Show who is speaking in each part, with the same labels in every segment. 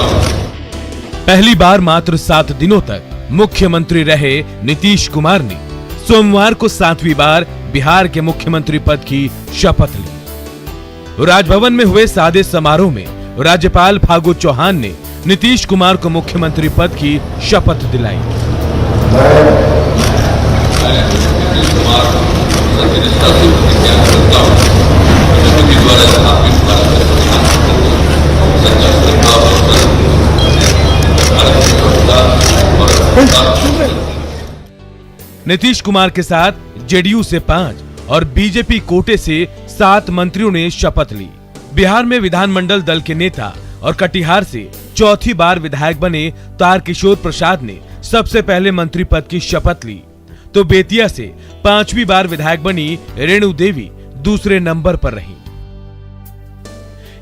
Speaker 1: करता हूं।
Speaker 2: पहली बार मात्र 7 दिनों तक मुख्यमंत्री रहे नीतीश कुमार ने सोमवार को 7वीं बार बिहार के मुख्यमंत्री पद की शपथ ली। राजभवन में हुए सादे समारोह में राज्यपाल फागू चौहान ने नीतीश कुमार को मुख्यमंत्री पद की शपथ दिलाई। नीतीश कुमार के साथ जेडीयू से 5 और बीजेपी कोटे से 7 मंत्रियों ने शपथ ली। बिहार में विधानमंडल दल के नेता और कटिहार से चौथी बार विधायक बने तारकिशोर प्रसाद ने सबसे पहले मंत्री पद की शपथ ली, तो बेतिया से 5वीं बार विधायक बनी रेणु देवी दूसरे नंबर पर रहीं।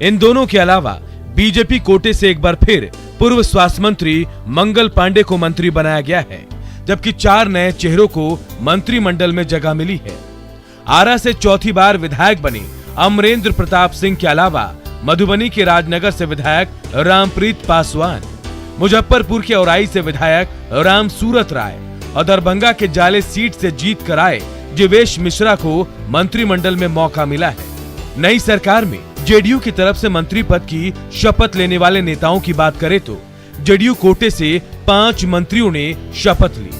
Speaker 2: इन दोनों के अलावा बीजेपी कोटे से एक बार फिर पूर्व स्वास्थ्य मंत्री मंगल पांडे को मंत्री बनाया गया है, जबकि 4 नए चेहरों को मंत्रिमंडल में जगह मिली है। आरा से चौथी बार विधायक बने अमरेंद्र प्रताप सिंह के अलावा मधुबनी के राजनगर से विधायक रामप्रीत पासवान, मुजफ्फरपुर के औराई से विधायक राम सूरत राय और दरभंगा के जाले सीट से जीत कर आए जीवेश मिश्रा को मंत्रिमंडल में मौका मिला है। नई सरकार में जेडीयू की तरफ से मंत्री पद की शपथ लेने वाले नेताओं की बात करें तो जेडीयू कोटे से 5 मंत्रियों ने शपथ ली,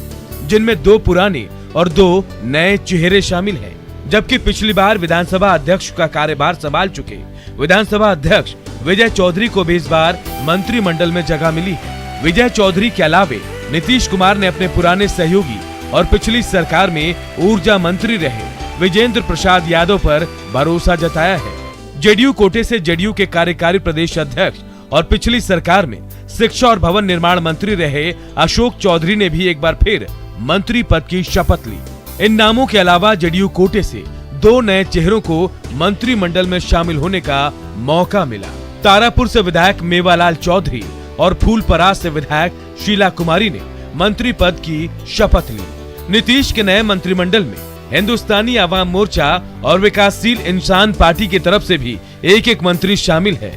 Speaker 2: जिनमें 2 पुराने और 2 नए चेहरे शामिल हैं। जबकि पिछली बार विधानसभा अध्यक्ष का कार्यभार संभाल चुके विधानसभा अध्यक्ष विजय चौधरी को भी इस बार मंत्रिमंडल में जगह मिली है। विजय चौधरी के अलावे नीतीश कुमार ने अपने पुराने सहयोगी और पिछली सरकार में ऊर्जा मंत्री रहे विजेंद्र प्रसाद यादव पर भरोसा जताया है। जेडीयू कोटे से जेडीयू के कार्यकारी प्रदेश अध्यक्ष और पिछली सरकार में शिक्षा और भवन निर्माण मंत्री रहे अशोक चौधरी ने भी एक बार फिर मंत्री पद की शपथ ली। इन नामों के अलावा जेडीयू कोटे से 2 नए चेहरों को मंत्रिमंडल में शामिल होने का मौका मिला। तारापुर से विधायक मेवालाल चौधरी और फूलपरास से विधायक शीला कुमारी ने मंत्री पद की शपथ ली। नीतीश के नए मंत्रिमंडल में हिंदुस्तानी आवाम मोर्चा और विकासशील इंसान पार्टी की तरफ से भी एक मंत्री शामिल है।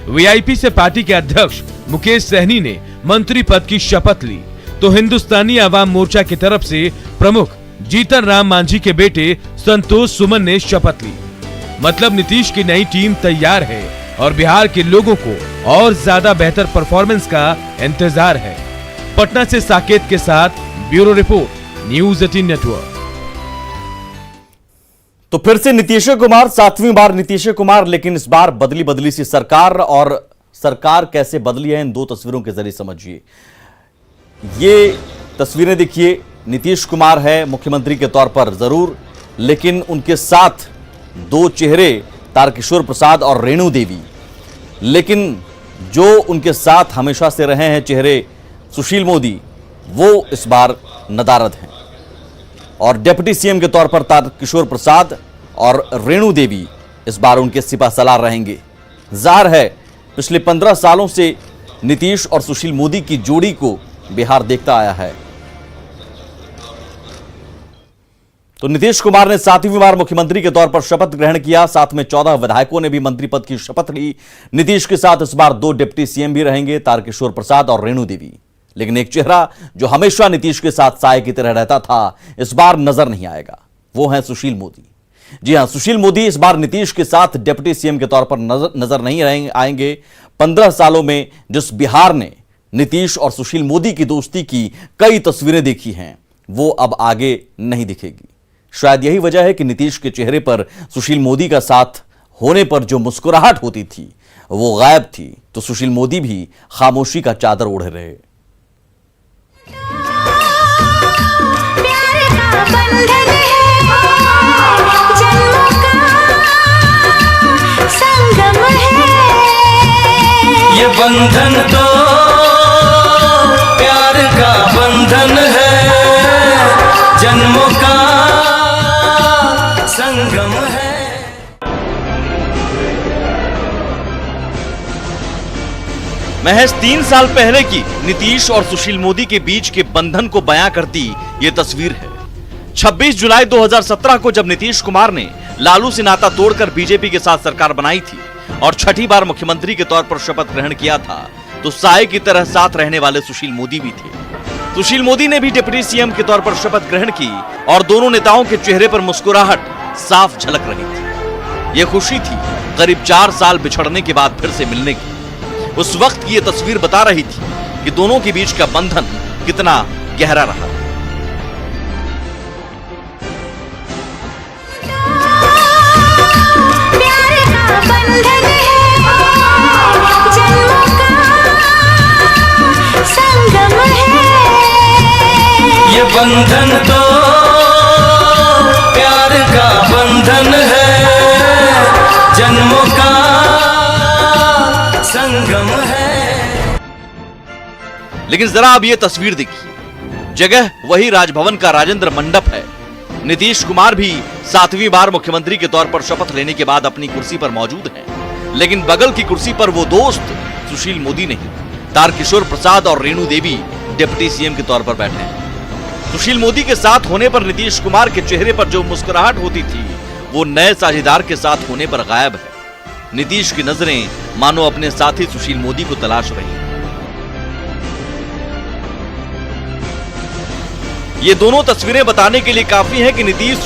Speaker 2: वीआईपी से पार्टी के अध्यक्ष मुकेश सहनी ने मंत्री पद की शपथ ली, तो हिंदुस्तानी आवाम मोर्चा की तरफ से प्रमुख जीतन राम मांझी के बेटे संतोष सुमन ने शपथ ली। मतलब नीतीश की नई टीम तैयार है और बिहार के लोगों को और ज्यादा बेहतर परफॉर्मेंस का इंतजार है। पटना से साकेत के साथ ब्यूरो रिपोर्ट, न्यूज़ 18 नेटवर्क।
Speaker 3: तो फिर से नीतीश कुमार, 7वीं बार नीतीश कुमार, लेकिन इस बार बदली सी सरकार। और सरकार कैसे बदली है इन 2 तस्वीरों के जरिए समझिए। ये तस्वीरें देखिए, नीतीश कुमार है मुख्यमंत्री के तौर पर जरूर, लेकिन उनके साथ 2 चेहरे तारकिशोर प्रसाद और रेणु देवी। लेकिन जो उनके साथ हमेशा से रहे हैं चेहरे सुशील मोदी, वो इस बार नदारद हैं। और डिप्टी सीएम के तौर पर तारकिशोर प्रसाद और रेणु देवी इस बार उनके सिपासलार रहेंगे। जाहिर है पिछले 15 सालों से नीतीश और सुशील मोदी की जोड़ी को बिहार देखता आया है। तो नीतीश कुमार ने 7वीं बार मुख्यमंत्री के तौर पर शपथ ग्रहण किया। साथ में 14 विधायकों ने भी मंत्री पद की शपथ ली। नीतीश के साथ इस बार 2 डिप्टी सीएम भी रहेंगे, तारकिशोर प्रसाद और रेणु देवी। लेकिन एक चेहरा जो हमेशा नीतीश के साथ साए की तरह रहता था, इस बार नजर नहीं आएगा। वो है सुशील मोदी। जी हां, सुशील मोदी इस बार नीतीश के साथ डिप्टी सीएम के तौर पर नजर नहीं आएंगे। 15 सालों में जिस बिहार ने नीतीश और सुशील मोदी की दोस्ती की कई तस्वीरें देखी हैं, वो अब आगे नहीं दिखेगी। शायद यही वजह है कि नीतीश के चेहरे पर सुशील मोदी का साथ होने पर जो मुस्कुराहट होती थी वो गायब थी। तो सुशील मोदी भी खामोशी का चादर ओढ़े रहे।
Speaker 4: ये बंधन तो प्यार का बंधन है, जन्मों का संगम है।
Speaker 3: महज 3 साल पहले की नीतीश और सुशील मोदी के बीच के बंधन को बयां करती ये तस्वीर है। 26 जुलाई 2017 को जब नीतीश कुमार ने लालू से नाता तोड़कर बीजेपी के साथ सरकार बनाई थी और 6ठी बार मुख्यमंत्री के तौर पर शपथ ग्रहण किया था, तो साय की तरह साथ रहने वाले सुशील मोदी भी थे। सुशील मोदी ने भी डिप्टी सीएम के तौर पर शपथ ग्रहण की और दोनों नेताओं के चेहरे पर मुस्कुराहट साफ झलक रही थी। यह खुशी थी करीब 4 साल बिछड़ने के बाद फिर से मिलने की। उस वक्त की यह तस्वीर बता रही थी कि दोनों के बीच का बंधन कितना गहरा रहा।
Speaker 4: ये बंधन तो प्यार का बंधन है, जन्मों का संगम है।
Speaker 3: लेकिन जरा अब ये तस्वीर देखिए। जगह वही राजभवन का राजेंद्र मंडप है। नीतीश कुमार भी 7वीं बार मुख्यमंत्री के तौर पर शपथ लेने के बाद अपनी कुर्सी पर मौजूद हैं। लेकिन बगल की कुर्सी पर वो दोस्त सुशील मोदी नहीं, तारकिशोर प्रसाद और रेणु देवी डिप्टी सीएम के तौर पर बैठे हैं। सुशील मोदी के साथ होने पर नीतीश कुमार के चेहरे पर जो मुस्कुराहट होती थी वो नए साझेदार के साथ होने पर गायब है। नीतीश की नजरें मानो अपने साथी सुशील मोदी को तलाश रही हैं। ये दोनों तस्वीरें बताने के लिए काफी है कि नीतीश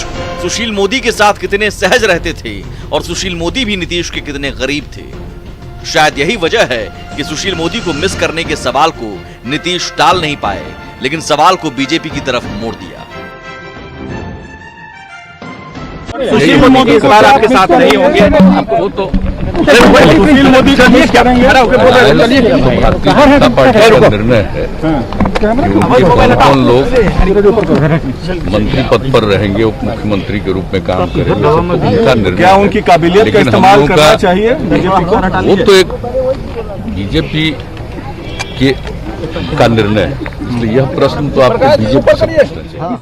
Speaker 3: सुशील मोदी के साथ कितने सहज रहते थे और सुशील मोदी भी नीतीश के कितने गरीब थे। शायद यही वजह है कि सुशील मोदी को मिस करने के सवाल को नीतीश टाल नहीं पाए, लेकिन सवाल को बीजेपी की तरफ मोड़ दिया।
Speaker 1: सुशील मोदी इस बार आपके साथ नहीं होंगे, वो तो सुशील मोदी का
Speaker 5: निर्णय है कि कौन लोग मंत्री पद पर रहेंगे, उप मुख्यमंत्री के रूप में काम करेंगे, उनका निर्णय।
Speaker 1: क्या उनकी काबिलियत का इस्तेमाल करना चाहिए बीजेपी को?
Speaker 5: वो तो एक बीजेपी के का निर्णय है, इसलिए यह प्रश्न तो आपको बीजेपी से पूछना चाहिए।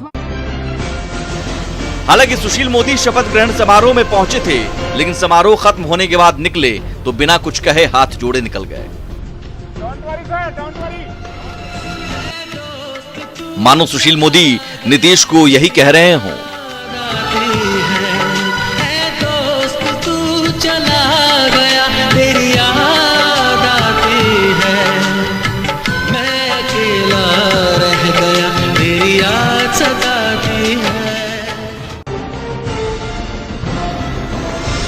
Speaker 3: हालांकि सुशील मोदी शपथ ग्रहण समारोह में पहुंचे थे, लेकिन समारोह खत्म होने के बाद निकले तो बिना कुछ कहे हाथ जोड़े निकल गए। मानो सुशील मोदी नीतीश को यही कह रहे हों।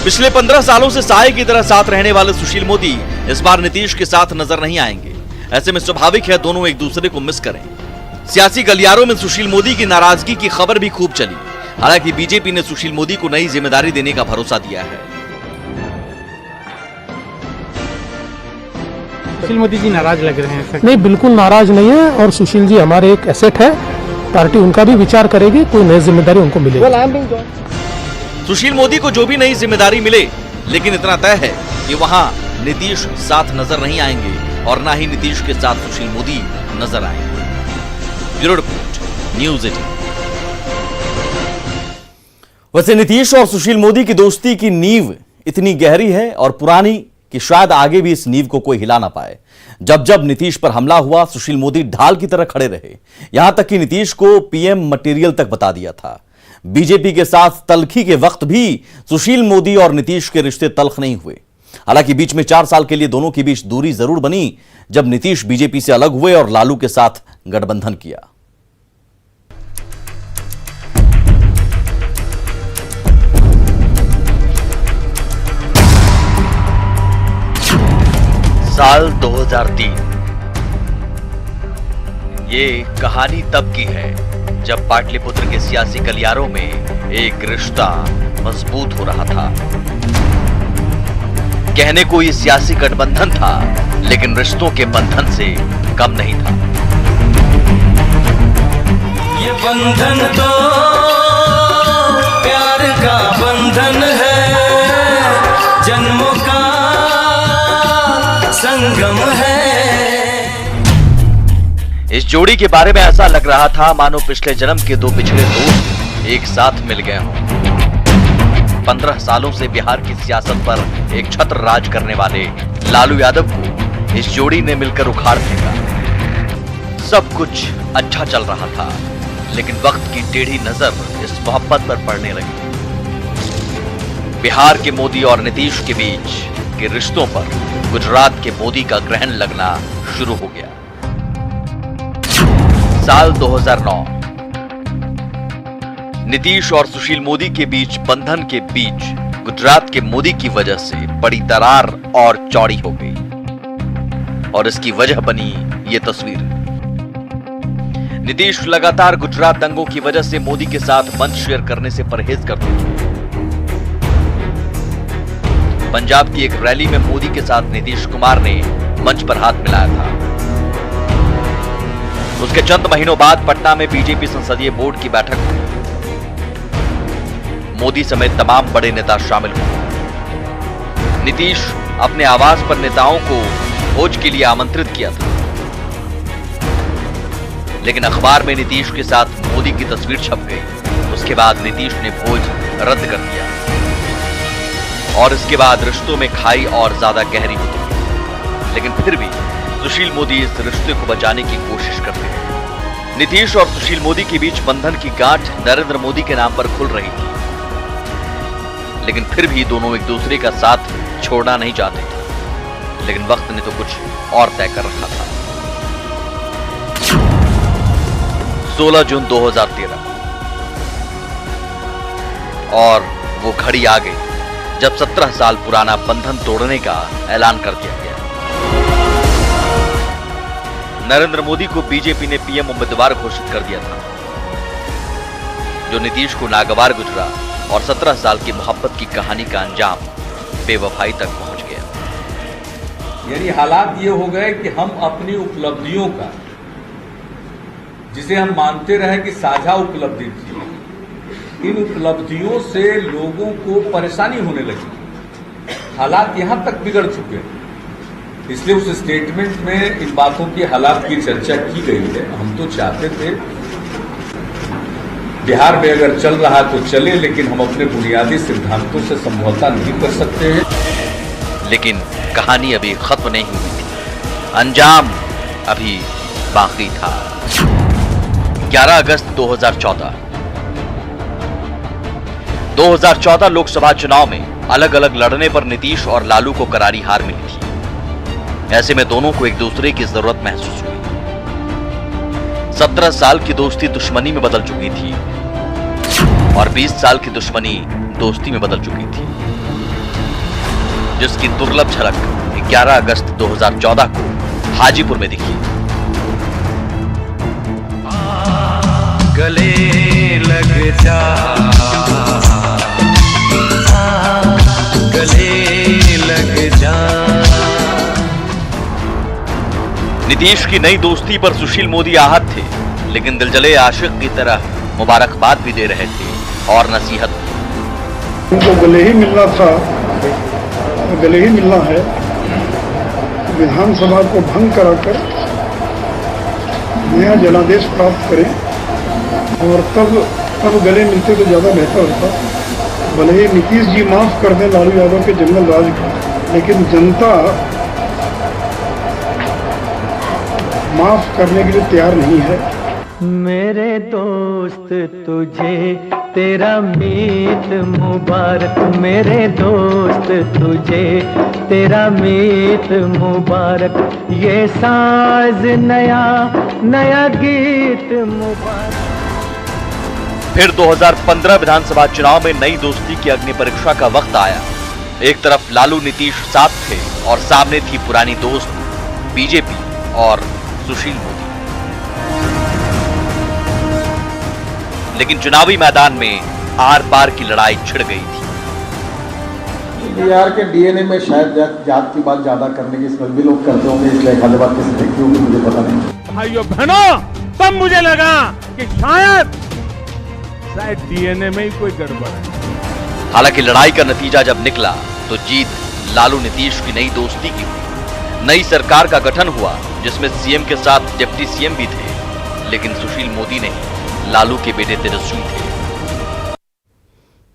Speaker 3: पिछले 15 सालों से साय की तरह साथ रहने वाले सुशील मोदी इस बार नीतीश के साथ नजर नहीं आएंगे। ऐसे में स्वाभाविक है दोनों एक दूसरे को मिस करें। सियासी गलियारों में सुशील मोदी की नाराजगी की खबर भी खूब चली। हालांकि बीजेपी ने सुशील मोदी को नई जिम्मेदारी देने का भरोसा दिया है।
Speaker 6: सुशील मोदी जी नाराज लग रहे हैं?
Speaker 7: नहीं, बिल्कुल नाराज नहीं है और सुशील जी हमारे एक एसेट है। पार्टी उनका भी विचार करेगी, कोई नई जिम्मेदारी उनको मिलेगी।
Speaker 3: सुशील मोदी को जो भी नई जिम्मेदारी मिले, लेकिन इतना तय है कि वहां नीतीश साथ नजर नहीं आएंगे और ना ही नीतीश के साथ सुशील मोदी नजर आएंगे। Bureau report, news 18। वैसे नीतीश और सुशील मोदी की दोस्ती की नींव इतनी गहरी है और पुरानी कि शायद आगे भी इस नींव को कोई हिला ना पाए। जब जब नीतीश पर हमला हुआ, सुशील मोदी ढाल की तरह खड़े रहे। यहां तक कि नीतीश को पीएम मटेरियल तक बता दिया था। बीजेपी के साथ तल्खी के वक्त भी सुशील मोदी और नीतीश के रिश्ते तल्ख नहीं हुए। हालांकि बीच में 4 साल के लिए दोनों के बीच दूरी जरूर बनी जब नीतीश बीजेपी से अलग हुए और लालू के साथ गठबंधन किया।
Speaker 8: साल 2003। ये कहानी तब की है जब पाटलिपुत्र के सियासी गलियारों में एक रिश्ता मजबूत हो रहा था। कहने को ये सियासी गठबंधन था, लेकिन रिश्तों के बंधन से कम नहीं था।
Speaker 4: ये बंधन तो प्यार का बंधन है, जन्मों का संगम है।
Speaker 8: इस जोड़ी के बारे में ऐसा लग रहा था मानो पिछले जन्म के दो पिछड़े दोस्त एक साथ मिल गए हों। 15 सालों से बिहार की सियासत पर एक छत्र राज करने वाले लालू यादव को इस जोड़ी ने मिलकर उखाड़ फेंका। सब कुछ अच्छा चल रहा था, लेकिन वक्त की टेढ़ी नजर इस मोहब्बत पर पड़ने लगी। बिहार के मोदी और नीतीश के बीच के रिश्तों पर गुजरात के मोदी का ग्रहण लगना शुरू हो गया। साल 2009 नीतीश और सुशील मोदी के बीच बंधन के बीच गुजरात के मोदी की वजह से बड़ी दरार और चौड़ी हो गई और इसकी वजह बनी ये तस्वीर। नीतीश लगातार गुजरात दंगों की वजह से मोदी के साथ मंच शेयर करने से परहेज करते थे। पंजाब की एक रैली में मोदी के साथ नीतीश कुमार ने मंच पर हाथ मिलाया था। उसके चंद महीनों बाद पटना में बीजेपी संसदीय बोर्ड की बैठक हुई। मोदी समेत तमाम बड़े नेता शामिल हुए। नीतीश अपने आवास पर नेताओं को भोज के लिए आमंत्रित किया था, लेकिन अखबार में नीतीश के साथ मोदी की तस्वीर छप गई। उसके बाद नीतीश ने भोज रद्द कर दिया और इसके बाद रिश्तों में खाई और ज्यादा गहरी होती है। लेकिन फिर भी सुशील मोदी इस रिश्ते को बचाने की कोशिश करते हैं। नीतीश और सुशील मोदी के बीच बंधन की गांठ नरेंद्र मोदी के नाम पर खुल रही थी, लेकिन फिर भी दोनों एक दूसरे का साथ छोड़ना नहीं चाहते थे। लेकिन वक्त ने तो कुछ और तय कर रखा था। 16 जून 2013 और वो घड़ी आ गई जब 17 साल पुराना बंधन तोड़ने का ऐलान कर दिया गया। नरेंद्र मोदी को बीजेपी ने पीएम उम्मीदवार घोषित कर दिया था, जो नीतीश को नागवार गुजरा और 17 साल की मोहब्बत की कहानी का अंजाम बेवफाई तक पहुंच गया।
Speaker 9: यानी हालात ये हो गए कि हम अपनी उपलब्धियों का, जिसे हम मानते रहे कि साझा उपलब्धि थी, इन उपलब्धियों से लोगों को परेशानी होने लगी। हालात यहां तक बिगड़ चुके हैं। इसलिए उस स्टेटमेंट में इन बातों की हालात की चर्चा की गई है। हम तो चाहते थे बिहार में अगर चल रहा है तो चले, लेकिन हम अपने बुनियादी सिद्धांतों से समझौता नहीं कर सकते हैं।
Speaker 8: लेकिन कहानी अभी खत्म नहीं हुई थी, अंजाम अभी बाकी था। 11 अगस्त 2014 लोकसभा चुनाव में अलग अलग लड़ने पर नीतीश और लालू को करारी हार मिली थी। ऐसे में दोनों को एक दूसरे की जरूरत महसूस हुई। 17 साल की दोस्ती दुश्मनी में बदल चुकी थी और 20 साल की दुश्मनी दोस्ती में बदल चुकी थी, जिसकी दुर्लभ झलक 11 अगस्त 2014 को हाजीपुर में दिखी।
Speaker 4: गले लग जा, गले लग जा।
Speaker 8: नीतीश की नई दोस्ती पर सुशील मोदी आहत थे, लेकिन दिलजले आशिक की तरह मुबारकबाद भी दे रहे थे और नसीहत भी।
Speaker 10: उनको गले ही मिलना था, गले ही मिलना है। विधानसभा को भंग कराकर नया जनादेश प्राप्त करें और तब गले मिलते तो ज्यादा बेहतर होता। भले ही नीतीश जी माफ कर दें लालू यादव के जंगल राज का, लेकिन जनता माफ करने के लिए तैयार नहीं है।
Speaker 4: मेरे दोस्त तुझे तेरा मीत मुबारक, मेरे दोस्त तुझे तेरा मीत मुबारक, ये साज नया नया गीत मुबारक।
Speaker 8: फिर 2015 विधानसभा चुनाव में नई दोस्ती की अग्नि परीक्षा का वक्त आया। एक तरफ लालू नीतीश साथ थे और सामने थी पुरानी दोस्त बीजेपी और सुशील मोदी। लेकिन चुनावी मैदान में आर पार की लड़ाई छिड़ गई थी।
Speaker 10: बिहार के डीएनए में शायद जात की बात ज्यादा करने की इसमें भी लोग करते होंगे, इसलिए खाली बात किसी देखी होगी, मुझे पता नहीं।
Speaker 6: भाइयों बहनों, तब मुझे लगा कि शायद डीएनए में ही कोई गड़बड़ है।
Speaker 8: हालांकि लड़ाई का नतीजा जब निकला तो जीत लालू नीतीश की नई दोस्ती की हुई। नई सरकार का गठन हुआ जिसमें सीएम के साथ डिप्टी सीएम भी थे, लेकिन सुशील मोदी नहीं, लालू के बेटे तेजस्वी थे।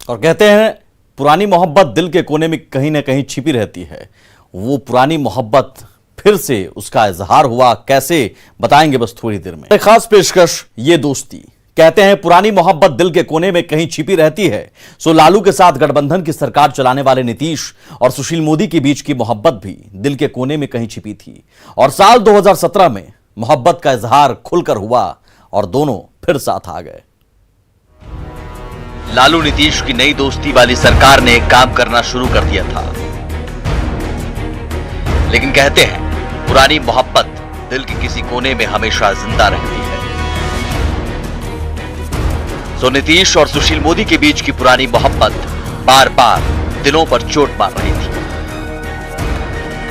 Speaker 3: और कहते हैं पुरानी मोहब्बत दिल के कोने में कहीं ना कहीं छिपी रहती है। वो पुरानी मोहब्बत फिर से उसका इजहार हुआ, कैसे बताएंगे बस थोड़ी देर में। एक खास पेशकश ये दोस्ती कहते हैं पुरानी मोहब्बत दिल के कोने में कहीं छिपी रहती है। सो लालू के साथ गठबंधन की सरकार चलाने वाले नीतीश और सुशील मोदी के बीच की मोहब्बत भी दिल के कोने में कहीं छिपी थी और साल 2017 में मोहब्बत का इजहार खुलकर हुआ और दोनों फिर साथ आ गए।
Speaker 8: लालू नीतीश की नई दोस्ती वाली सरकार ने काम करना शुरू कर दिया था, लेकिन कहते हैं पुरानी मोहब्बत दिल के किसी कोने में हमेशा जिंदा रहती है। तो नीतीश और सुशील मोदी के बीच की पुरानी मोहब्बत बार बार दिलों पर चोट मार रही थी।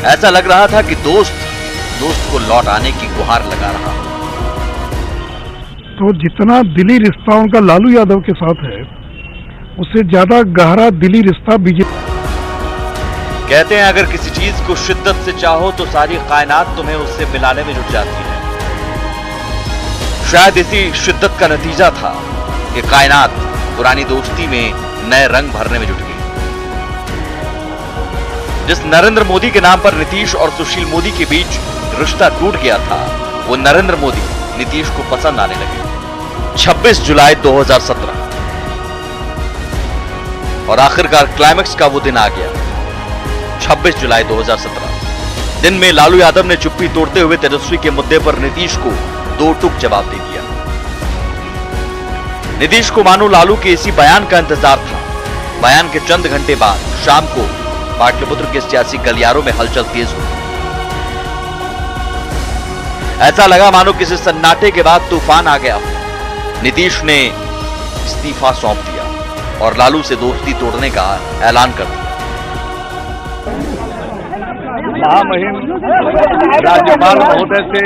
Speaker 8: ऐसा लग रहा था कि दोस्त को लौट आने की गुहार लगा रहा।
Speaker 10: तो जितना दिली रिश्ता उनका लालू यादव के साथ है, उससे ज्यादा गहरा दिली रिश्ता बीजेपी।
Speaker 8: कहते हैं अगर किसी चीज को शिद्दत से चाहो तो सारी कायनात तुम्हें उससे मिलाने में जुट जाती है। शायद इसी शिद्दत का नतीजा था कि कायनात पुरानी दोस्ती में नए रंग भरने में जुट गई। जिस नरेंद्र मोदी के नाम पर नीतीश और सुशील मोदी के बीच रिश्ता टूट गया था, वो नरेंद्र मोदी नीतीश को पसंद आने लगे। 26 जुलाई 2017 और आखिरकार क्लाइमैक्स का वो दिन आ गया। 26 जुलाई 2017 दिन में लालू यादव ने चुप्पी तोड़ते हुए तेजस्वी के मुद्दे पर नीतीश को दो टूक जवाब दे दिया। नीतीश को मानो लालू के इसी बयान का इंतजार था। बयान के चंद घंटे बाद शाम को पाटलिपुत्र के सियासी गलियारों में हलचल तेज हुई। ऐसा लगा मानो किसी सन्नाटे के बाद तूफान आ गया। नीतीश ने इस्तीफा सौंप दिया और लालू से दोस्ती तोड़ने का ऐलान कर दिया।
Speaker 6: महामहिम राज्यपाल महोदय से